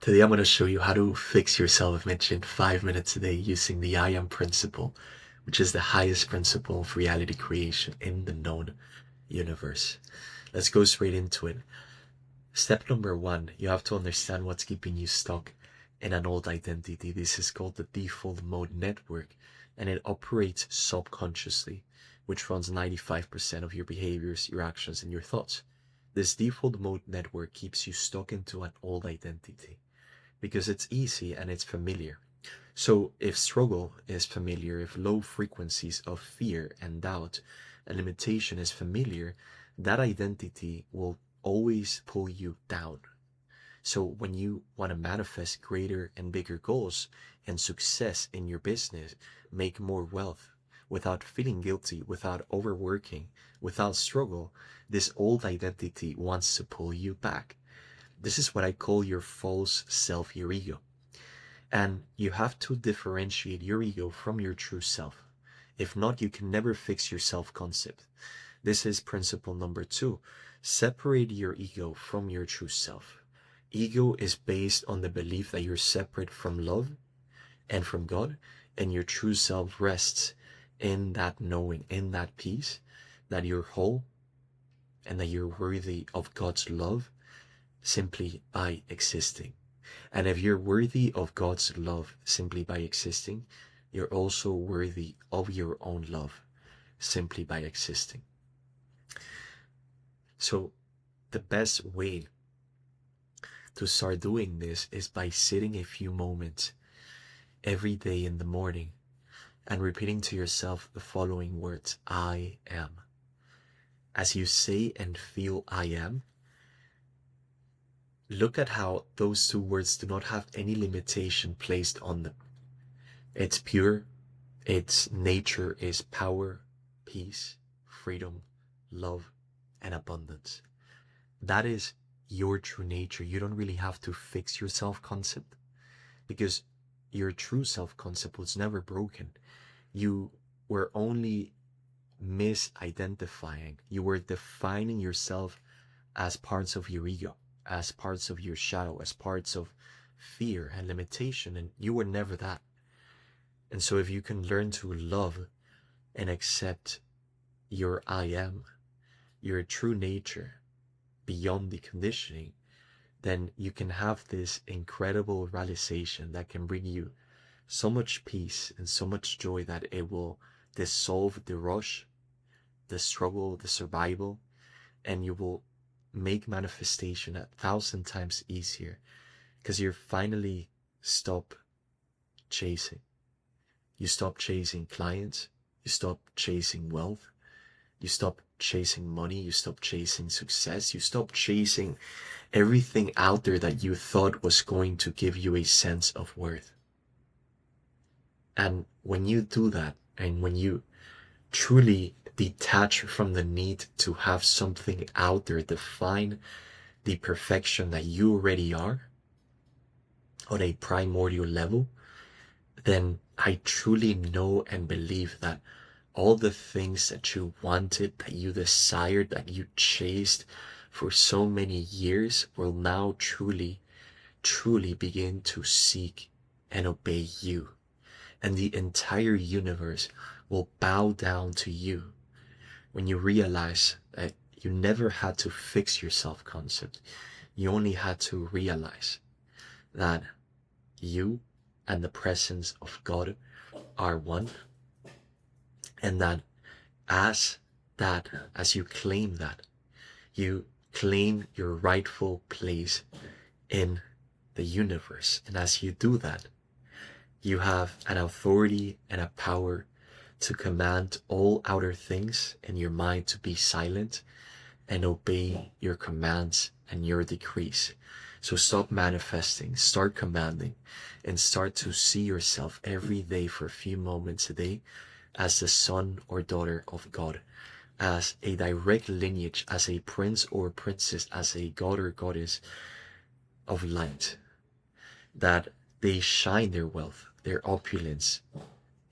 Today I'm going to show you how to fix your self-image in 5 minutes a day using the I Am principle, which is the highest principle of reality creation in the known universe. Let's go straight into it. Step number 1, you have to understand what's keeping you stuck in an old identity. This is called the default mode network, and it operates subconsciously, which runs 95% of your behaviors, your actions, and your thoughts. This default mode network keeps you stuck into an old identity because it's easy and it's familiar. So if struggle is familiar, if low frequencies of fear and doubt and limitation is familiar, that identity will always pull you down. So when you want to manifest greater and bigger goals and success in your business, make more wealth without feeling guilty, without overworking, without struggle, this old identity wants to pull you back. This is what I call your false self, your ego. And you have to differentiate your ego from your true self. If not, you can never fix your self-concept. This is principle number 2. Separate your ego from your true self. Ego is based on the belief that you're separate from love and from God, and your true self rests in that knowing, in that peace, that you're whole and that you're worthy of God's love simply by existing. And if you're worthy of God's love simply by existing, you're also worthy of your own love simply by existing. So the best way to start doing this is by sitting a few moments every day in the morning and repeating to yourself the following words: I am. As you say and feel I am, look at how those two words do not have any limitation placed on them. It's pure, its nature is power, peace, freedom, love, and abundance. That is your true nature. You don't really have to fix your self-concept because your true self-concept was never broken. You were only misidentifying. You were defining yourself as parts of your ego, as parts of your shadow, as parts of fear and limitation, and you were never that. And so if you can learn to love and accept your I am, your true nature, beyond the conditioning, then you can have this incredible realization that can bring you so much peace and so much joy that it will dissolve the rush, the struggle, the survival, and you will make manifestation 1,000 times easier because you're finally stop chasing. You stop chasing clients, you stop chasing wealth, you stop chasing money, you stop chasing success, you stop chasing everything out there that you thought was going to give you a sense of worth. And when you do that, and when you truly detach from the need to have something out there define the perfection that you already are on a primordial level, then I truly know and believe that all the things that you wanted, that you desired, that you chased for so many years will now truly, truly begin to seek and obey you. And the entire universe will bow down to you when you realize that you never had to fix your self-concept. You only had to realize that you and the presence of God are one, and that as you claim that, you claim your rightful place in the universe. And as you do that, you have an authority and a power to command all outer things in your mind to be silent and obey your commands and your decrees. So stop manifesting, start commanding, and start to see yourself every day for a few moments a day as the son or daughter of God, as a direct lineage, as a prince or princess, as a god or goddess of light, that they shine their wealth, their opulence,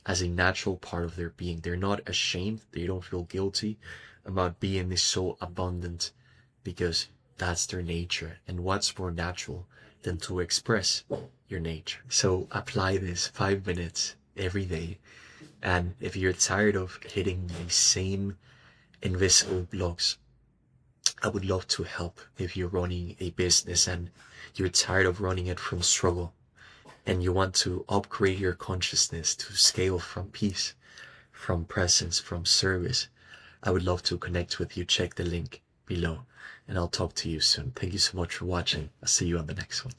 as a natural part of their being. They're not ashamed, they don't feel guilty about being so abundant because that's their nature. And what's more natural than to express your nature. So apply this 5 minutes every day. And if you're tired of hitting the same invisible blocks, I would love to help. If you're running a business and you're tired of running it from struggle, and you want to upgrade your consciousness to scale from peace, from presence, from service, I would love to connect with you. Check the link below, and I'll talk to you soon. Thank you so much for watching. I'll see you on the next one.